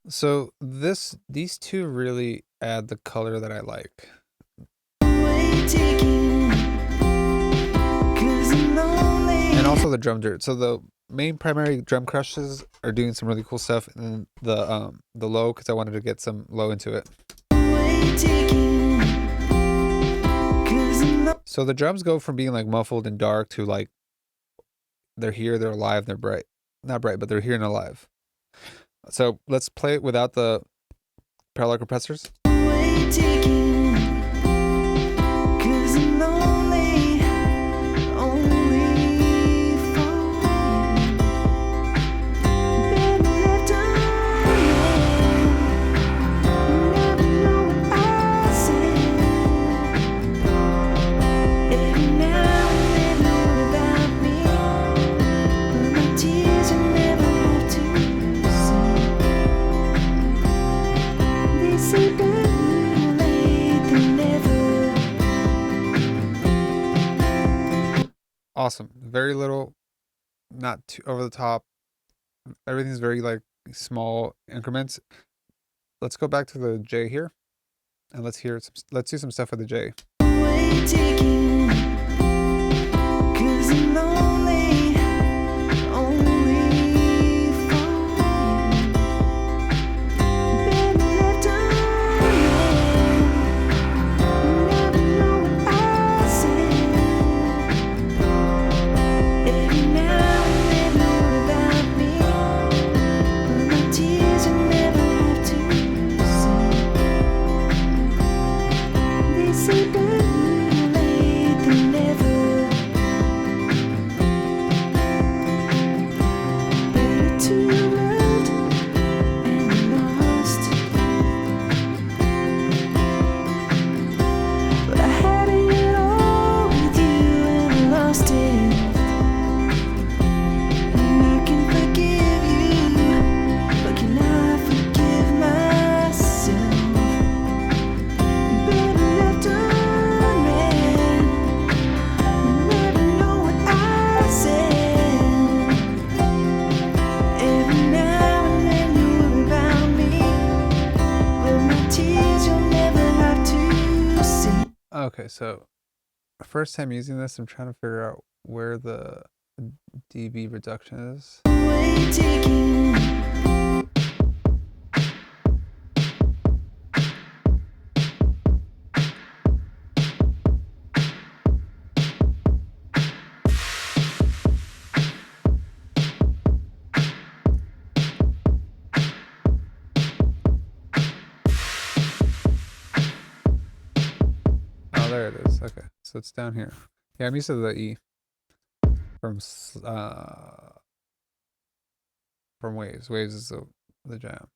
So these two really add the color that I like. And also the drum dirt. So the main primary drum crushes are doing some really cool stuff, and the low, because I wanted to get some low into it. So the drums go from being like muffled and dark to like they're here, they're alive, they're bright. Not bright, but they're here and alive. So let's play it without the parallel compressors. Awesome. Very little, not too over the top. Everything's very like small increments. Let's go back to the J here, and let's do some stuff with the J. Okay, so first time using this, I'm trying to figure out where the dB reduction is. Oh, there it is. Okay, so it's down here. Yeah, I'm used to the E from Waves. Waves is the jam.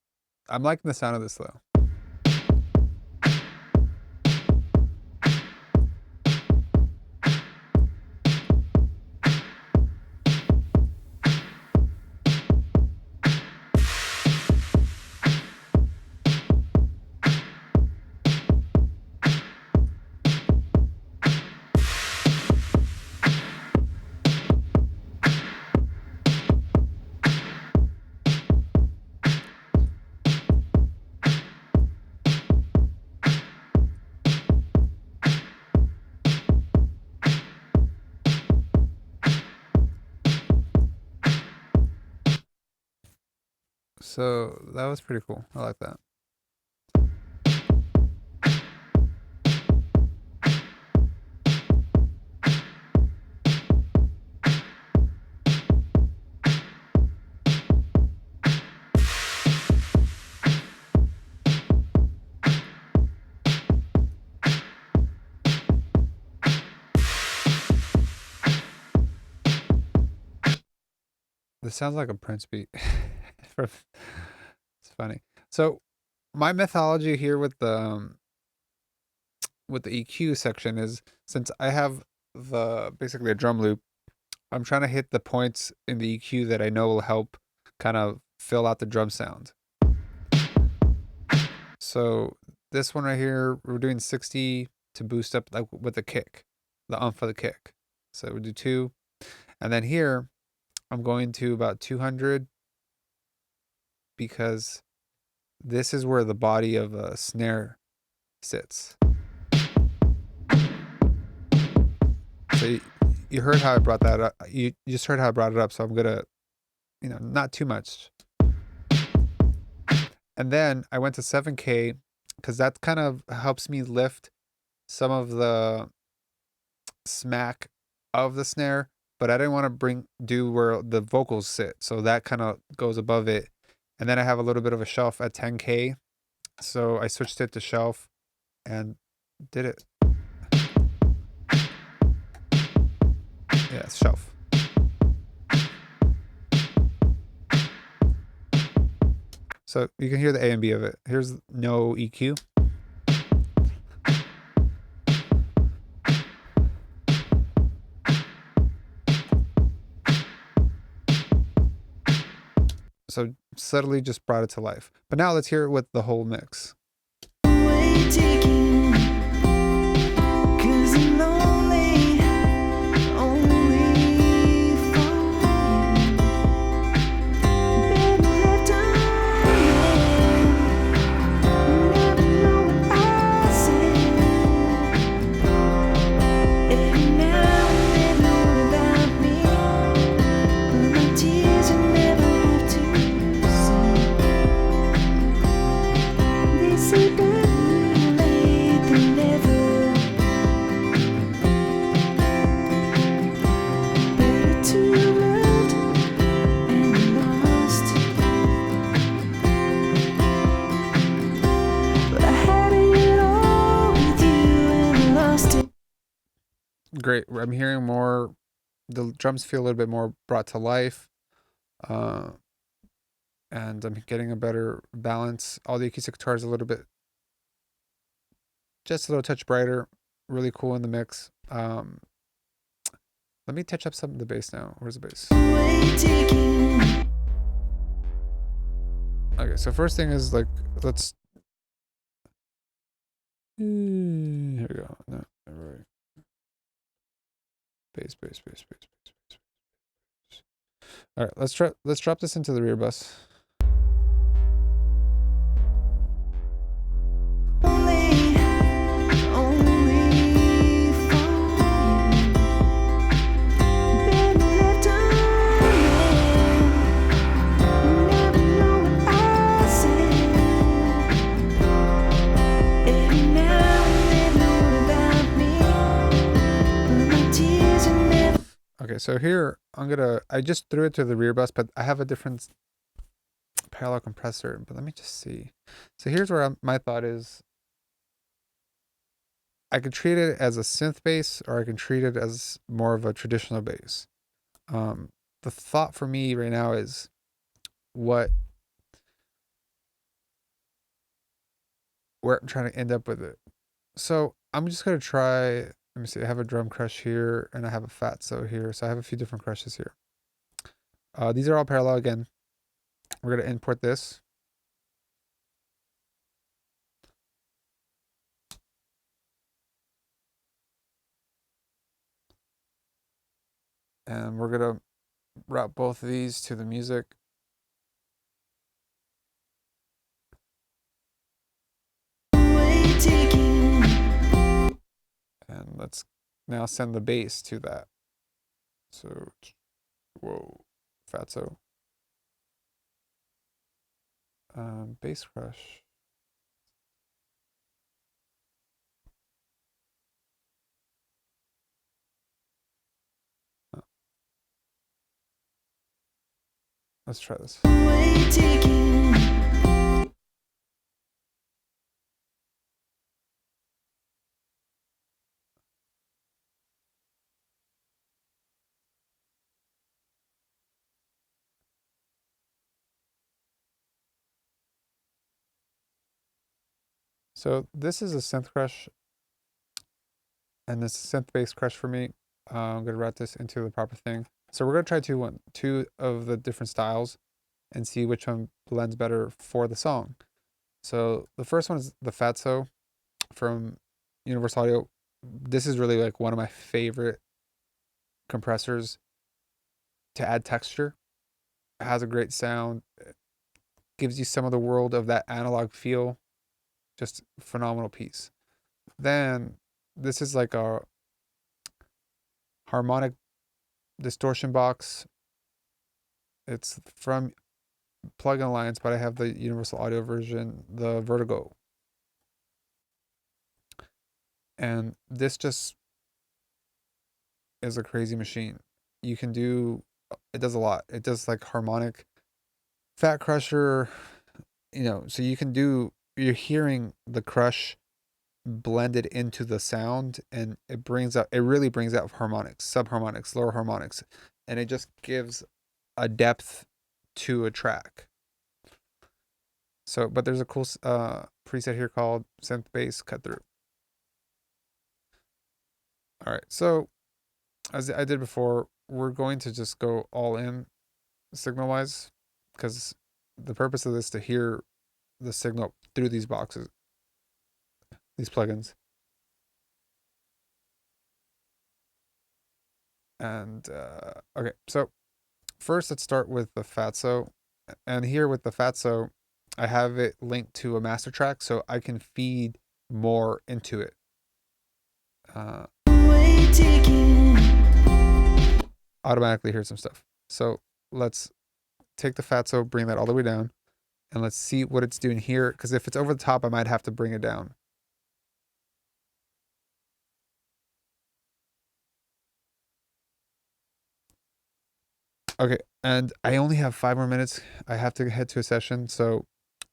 I'm liking the sound of this though. So that was pretty cool. I like that. This sounds like a Prince beat. It's funny. So my methodology here with the EQ section is, since I have basically a drum loop, I'm trying to hit the points in the EQ that I know will help kind of fill out the drum sound. So this one right here, we're doing 60 to boost up like with the kick, the for the kick. So we do 2, and then here I'm going to about 200 because this is where the body of a snare sits. So you heard how I brought that up. You just heard how I brought it up. So I'm gonna, not too much. And then I went to 7K because that kind of helps me lift some of the smack of the snare, but I didn't want to do where the vocals sit. So that kind of goes above it. And then I have a little bit of a shelf at 10K. So I switched it to shelf and did it. Yeah, it's shelf. So you can hear the A and B of it. Here's no EQ. So subtly just brought it to life. But now let's hear it with the whole mix. Great. I'm hearing more, the drums feel a little bit more brought to life. And I'm getting a better balance. All the acoustic guitars a little bit, just a little touch brighter. Really cool in the mix. Let me touch up some of the bass now. Where's the bass? Okay, so first thing is like, let's. Here we go. No, right. Bass. All right, let's drop this into the rear bus. Only Okay, so here I just threw it to the rear bus, but I have a different parallel compressor. But let me just see. So here's where my thought is. I could treat it as a synth bass, or I can treat it as more of a traditional bass. The thought for me right now is where I'm trying to end up with it. So I'm just gonna try. Let me see. I have a drum crush here, and I have a fatso here. So I have a few different crushes here. These are all parallel again. We're gonna import this. And we're gonna route both of these to the music. And let's now send the bass to that. So, whoa, fatso. Bass crush. Oh. Let's try this. So this is a synth crush, and this is synth bass crush for me. I'm gonna route this into the proper thing. So we're gonna try two of the different styles, and see which one blends better for the song. So the first one is the fatso from Universal Audio. This is really like one of my favorite compressors to add texture. It has a great sound. It gives you some of the world of that analog feel. Just phenomenal piece. Then this is like a harmonic distortion box. It's from Plugin Alliance, but I have the Universal Audio version, the Vertigo. And this just is a crazy machine. You can do, it does a lot. It does like harmonic, fat crusher, so you can do, you're hearing the crush blended into the sound, and it really brings out harmonics, subharmonics, lower harmonics, and it just gives a depth to a track. So, but there's a cool preset here called synth bass cut through. All right, so as I did before, we're going to just go all in signal wise, because the purpose of this is to hear the signal through these boxes, these plugins. And okay, so first let's start with the fatso. And here with the fatso, I have it linked to a master track, so I can feed more into it. Automatically hear some stuff. So let's take the fatso, bring that all the way down, and let's see what it's doing here, because if it's over the top, I might have to bring it down. Okay, and I only have 5 more minutes. I have to head to a session, so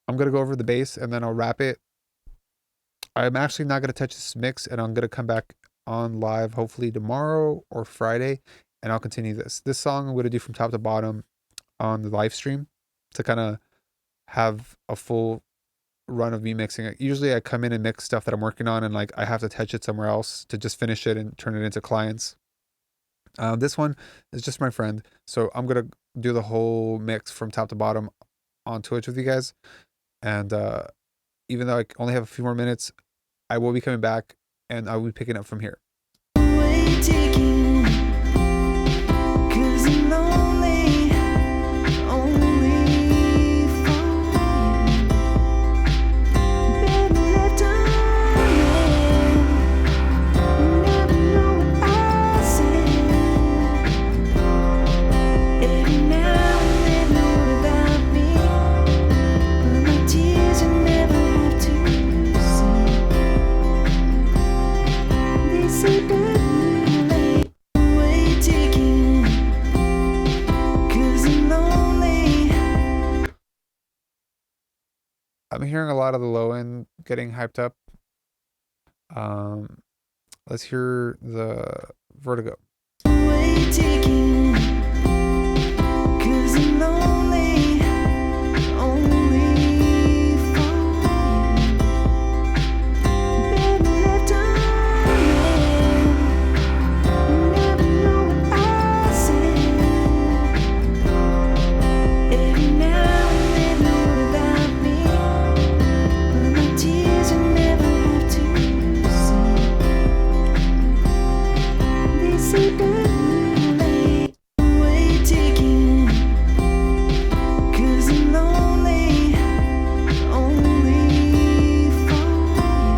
I'm gonna go over the bass and then I'll wrap it. I'm actually not gonna touch this mix, and I'm gonna come back on live hopefully tomorrow or Friday, and I'll continue this. This song I'm gonna do from top to bottom on the live stream to kind of have a full run of me mixing it. Usually I come in and mix stuff that I'm working on, and like I have to touch it somewhere else to just finish it and turn it into clients. This one is just my friend, so I'm gonna do the whole mix from top to bottom on Twitch with you guys. And even though I only have a few more minutes, I will be coming back and I will be picking up from here. This I'm hearing a lot of the low end getting hyped up. Let's hear the Vertigo. Way taking, 'cause I'm lonely, only for you. Better left undread, never know what I said. Every now and then wrote about me, but my tears you never have to see. They say better late, way taking, 'cause I'm lonely, only for you.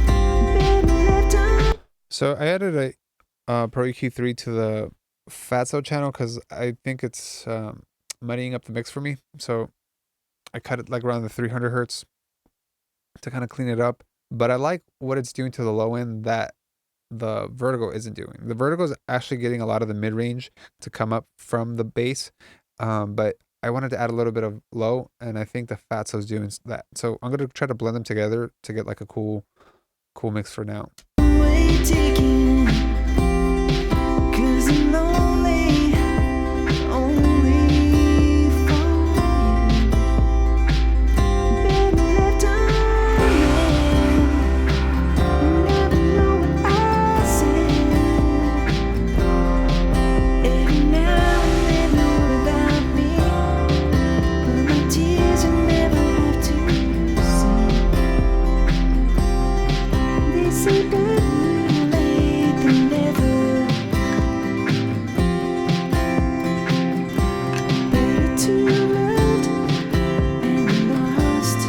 Better left undread. So I added a Pro EQ3 to the Fatso channel because I think it's muddying up the mix for me. So I cut it like around the 300 hertz to kind of clean it up. But I like what it's doing to the low end that the Vertigo isn't doing. The Vertigo is actually getting a lot of the mid range to come up from the bass, but I wanted to add a little bit of low, and I think the Fatso's doing that. So I'm gonna try to blend them together to get like a cool mix for now. Way taking, 'cause I'm lonely, only for you. Better left undread, never know what I said. Every now and then wrote about me, but my tears you never have to see. They say better late than never. Better to have loved and lost.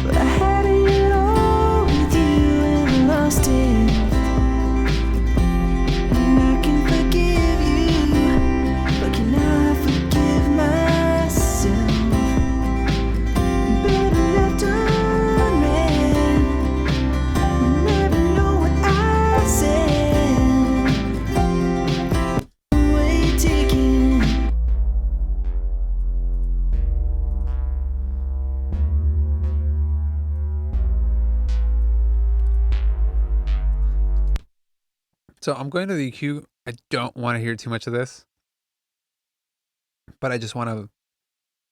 But I had it all with you and lost it. And I can forgive you, but can I forgive myself? Better left undread, never know what I said. Way taking. So I'm going to the EQ. I don't want to hear too much of this, but I just want to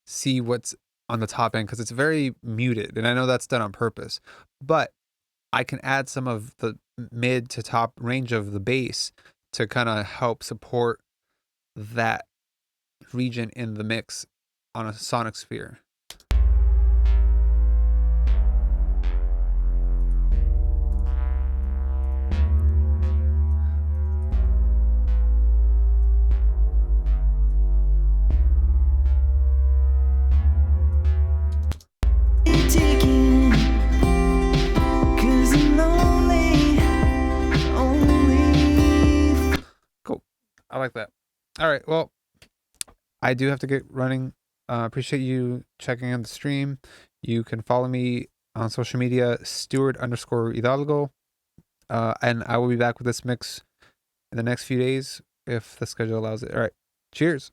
see what's on the top end because it's very muted, and I know that's done on purpose. But I can add some of the mid to top range of the bass to kind of help support that region in the mix on a sonic sphere. Taking, 'cause I'm lonely, only. Cool. I like that. All right. Well, I do have to get running. Appreciate you checking on the stream. You can follow me on social media, Stewart_Hidalgo. And I will be back with this mix in the next few days if the schedule allows it. All right. Cheers.